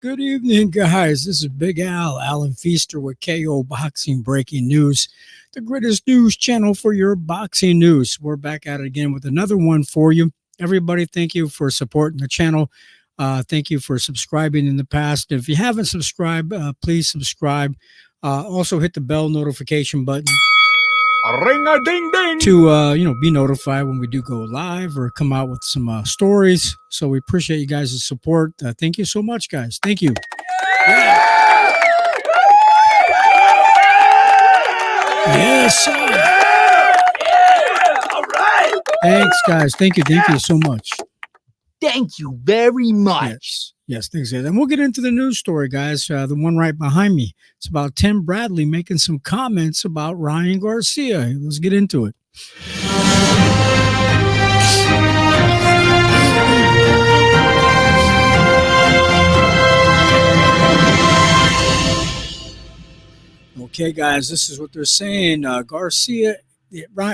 Good evening, guys. This is Big Al, Alan Feaster with KO Boxing Breaking News, the greatest news channel for your boxing news. We're back at it again with another one for you. Everybody, thank you for supporting the channel. Thank you for subscribing in the past. If you haven't subscribed, please subscribe. Also, hit the bell notification button. Ring-a-ding-ding. To be notified when we do go live or come out with some stories. So we appreciate you guys' support. Thank you so much, guys. Thank you. Yeah. Yes, sir. All right. Thanks, guys. Thank you so much. Thank you very much. Yes, thanks. And we'll get into the news story, guys. The one right behind me. It's about Tim Bradley making some comments about Ryan Garcia. Let's get into it. Okay, guys, this is what they're saying.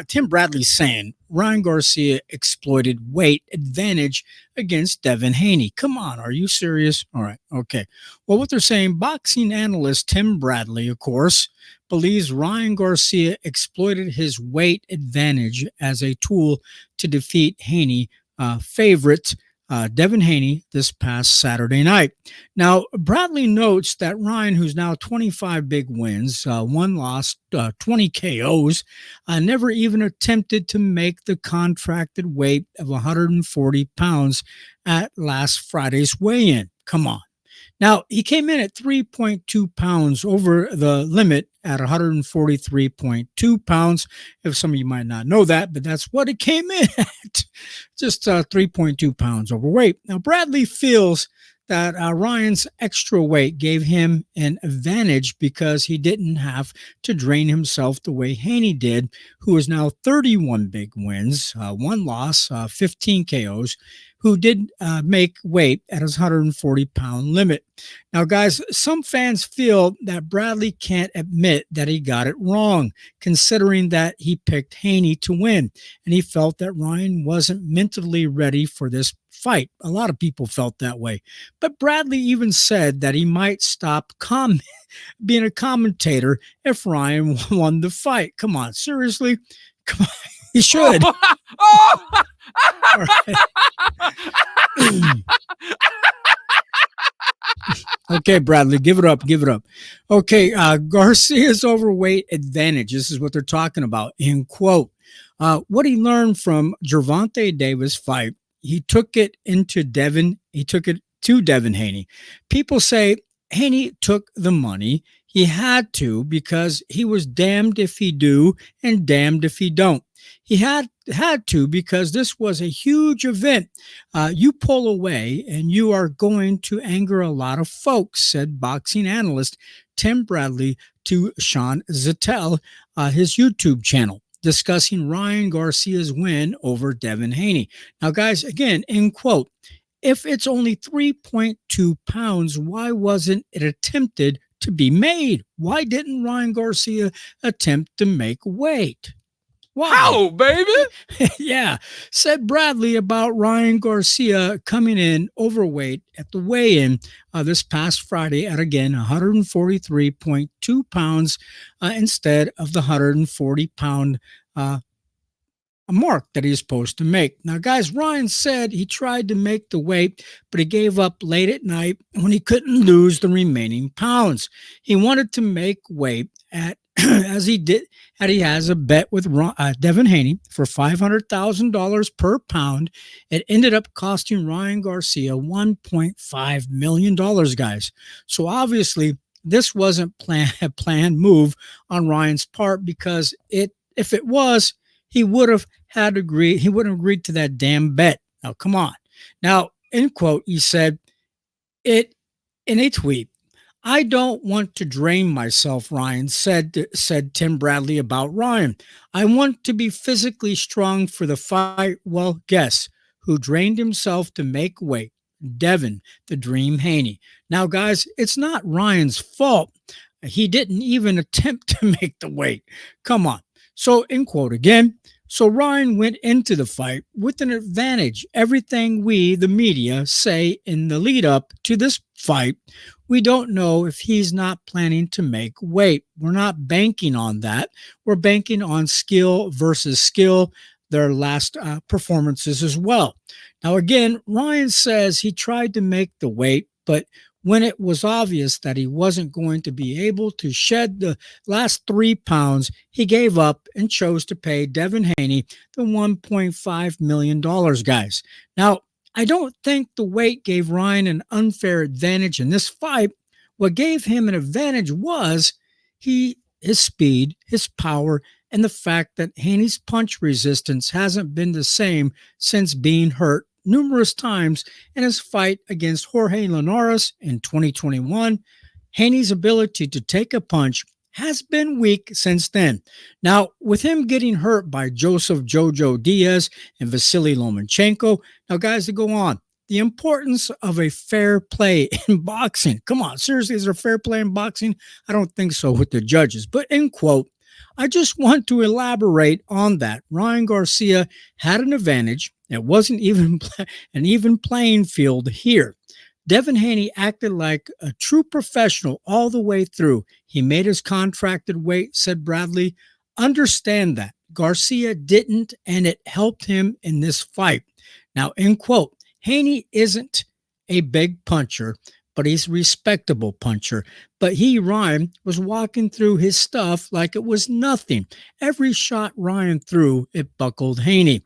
Tim Bradley's saying Ryan Garcia exploited weight advantage against Devin Haney. Come on, are you serious? All right, okay. Well, what they're saying, boxing analyst Tim Bradley, of course, believes Ryan Garcia exploited his weight advantage as a tool to defeat Haney favorite Devin Haney this past Saturday night. Now, Bradley notes that Ryan, who's now 25 big wins, one loss, 20 KOs, never even attempted to make the contracted weight of 140 pounds at last Friday's weigh-in. Come on. Now, he came in at 3.2 pounds over the limit at 143.2 pounds. If some of you might not know that, but that's what it came in at, just 3.2 pounds overweight. Now, Bradley feels that Ryan's extra weight gave him an advantage because he didn't have to drain himself the way Haney did, who is now 31 big wins, one loss, 15 KOs, who did make weight at his 140-pound limit. Now, guys, some fans feel that Bradley can't admit that he got it wrong, considering that he picked Haney to win, and he felt that Ryan wasn't mentally ready for this fight. A lot of people felt that way. But Bradley even said that he might stop being a commentator if Ryan won the fight. Come on, seriously? Come on. He should. All right. Okay, Bradley, give it up. Okay, Garcia's overweight advantage. This is what they're talking about, in quote. What he learned from Gervonta Davis' fight, he took it to Devin Haney. People say Haney took the money. He had to because he was damned if he do and damned if he don't. He had to because this was a huge event. You pull away and you are going to anger a lot of folks, said boxing analyst Tim Bradley to Sean Zettel, his YouTube channel, discussing Ryan Garcia's win over Devin Haney. Now, guys, again, in quote, if it's only 3.2 pounds, why wasn't it attempted to be made? Why didn't Ryan Garcia attempt to make weight? Wow. How, baby? Yeah, said Bradley about Ryan Garcia coming in overweight at the weigh-in this past Friday at, again, 143.2 pounds instead of the 140-pound mark that he's supposed to make. Now, guys, Ryan said he tried to make the weight, but he gave up late at night when he couldn't lose the remaining pounds. He wanted to make weight at as he has a bet with Devin Haney for $500,000 per pound. It ended up costing Ryan Garcia $1.5 million, guys. So obviously this wasn't a planned move on Ryan's part, because if it was, he would have agreed to that damn bet. Now, come on. Now, in quote, he said it in a tweet. I don't want to drain myself, Ryan said Tim Bradley about Ryan. I want to be physically strong for the fight. Well, guess who drained himself to make weight? Devin, the Dream Haney. Now, guys, it's not Ryan's fault. He didn't even attempt to make the weight. Come on. So, in quote again, So Ryan went into the fight with an advantage. Everything we, the media, say in the lead up to this fight, we don't know if he's not planning to make weight. We're not banking on that. We're banking on skill versus skill, their last performances as well. Now, again, Ryan says he tried to make the weight, but when it was obvious that he wasn't going to be able to shed the last 3 pounds, he gave up and chose to pay Devin Haney the $1.5 million, guys. Now, I don't think the weight gave Ryan an unfair advantage in this fight. What gave him an advantage was his speed, his power, and the fact that Haney's punch resistance hasn't been the same since being hurt numerous times in his fight against Jorge Linares in 2021. Haney's ability to take a punch has been weak since then. Now, with him getting hurt by Joseph Jojo Diaz and Vasily Lomachenko, now, guys, to go on, the importance of a fair play in boxing. Come on, seriously, is there fair play in boxing? I don't think so with the judges. But in quote, I just want to elaborate on that. Ryan Garcia had an advantage. It wasn't even an even playing field here. Devin Haney acted like a true professional all the way through. He made his contracted weight, said Bradley. Understand that. Garcia didn't, and it helped him in this fight. Now, end quote. Haney isn't a big puncher, but he's a respectable puncher. But Ryan, was walking through his stuff like it was nothing. Every shot Ryan threw, it buckled Haney.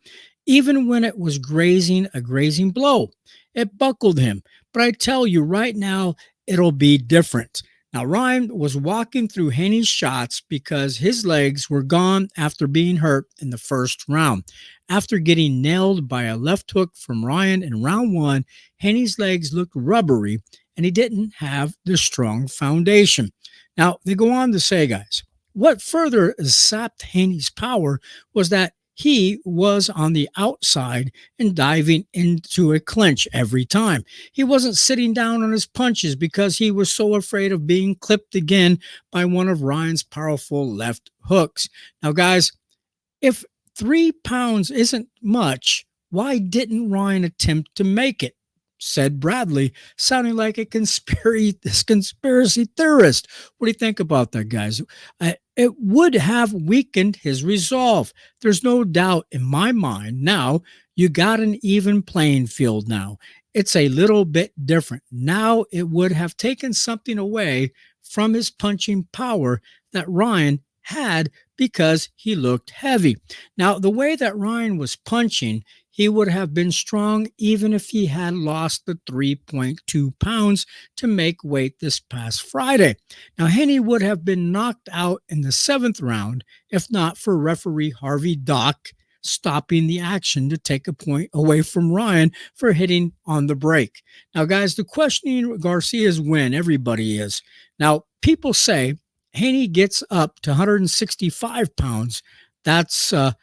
Even when it was a grazing blow, it buckled him. But I tell you right now, it'll be different. Now, Ryan was walking through Haney's shots because his legs were gone after being hurt in the first round. After getting nailed by a left hook from Ryan in round one, Haney's legs looked rubbery and he didn't have the strong foundation. Now, they go on to say, guys, what further sapped Haney's power was that he was on the outside and diving into a clinch every time. He wasn't sitting down on his punches because he was so afraid of being clipped again by one of Ryan's powerful left hooks. Now, guys, if 3 pounds isn't much, why didn't Ryan attempt to make it? Said Bradley, sounding like a conspiracy theorist. What do you think about that, guys? It would have weakened his resolve. There's no doubt in my mind. Now, you got an even playing field now. It's a little bit different. Now, it would have taken something away from his punching power that Ryan had because he looked heavy. Now, the way that Ryan was punching, he would have been strong even if he had lost the 3.2 pounds to make weight this past Friday. Now, Haney would have been knocked out in the 7th round if not for referee Harvey Dock stopping the action to take a point away from Ryan for hitting on the break. Now, guys, the questioning Garcia's win, everybody is. Now, people say Haney gets up to 165 pounds. That's a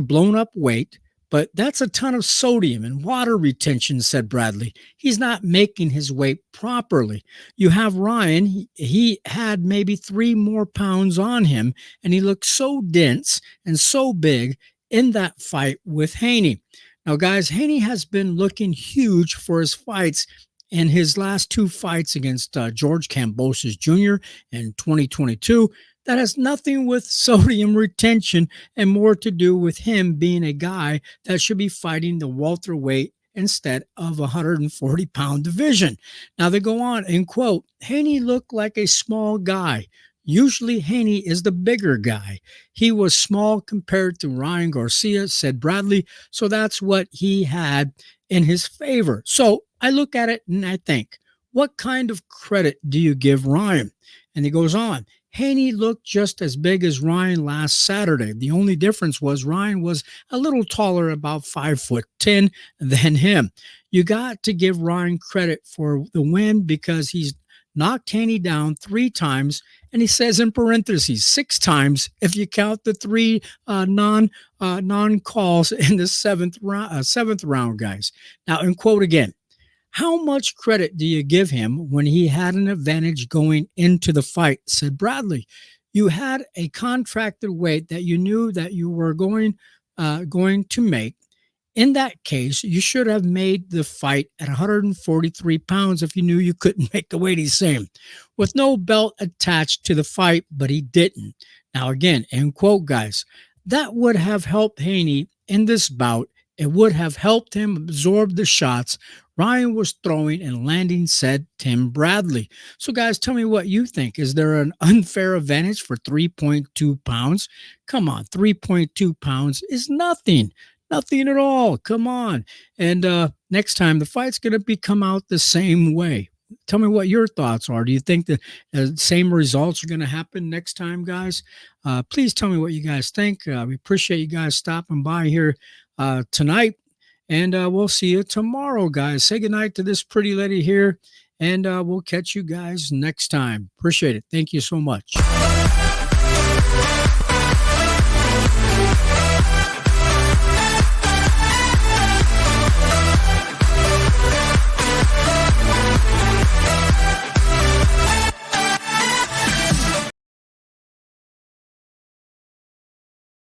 blown up weight. But that's a ton of sodium and water retention, said Bradley. He's not making his weight properly. You have Ryan, he had maybe 3 more pounds on him, and he looked so dense and so big in that fight with Haney. Now, guys, Haney has been looking huge for his fights in his last 2 fights against George Kambosos Jr. in 2022. That has nothing with sodium retention and more to do with him being a guy that should be fighting the welterweight instead of a 140-pound division. Now they go on and quote, Haney looked like a small guy. Usually Haney is the bigger guy. He was small compared to Ryan Garcia, said Bradley, so that's what he had in his favor. So I look at it and I think, what kind of credit do you give Ryan? And he goes on, Haney looked just as big as Ryan last Saturday. The only difference was Ryan was a little taller, about 5'10" than him. You got to give Ryan credit for the win because he's knocked Haney down 3 times, and he says in parentheses 6 times if you count the 3 non calls in the seventh round, guys. Now, and quote again. How much credit do you give him when he had an advantage going into the fight, said Bradley. You had a contracted weight that you knew that you were going to make. In that case, you should have made the fight at 143 pounds if you knew you couldn't make the weight he's saying, with no belt attached to the fight, but he didn't. Now, again, end quote, guys, that would have helped Haney in this bout. It would have helped him absorb the shots Ryan was throwing and landing, said Tim Bradley. So, guys, tell me what you think. Is there an unfair advantage for 3.2 pounds? Come on, 3.2 pounds is nothing. Nothing at all. Come on. And next time, the fight's going to be come out the same way. Tell me what your thoughts are. Do you think the same results are going to happen next time, guys? Please tell me what you guys think. We appreciate you guys stopping by here tonight. And we'll see you tomorrow, guys. Say goodnight to this pretty lady here. And we'll catch you guys next time. Appreciate it. Thank you so much.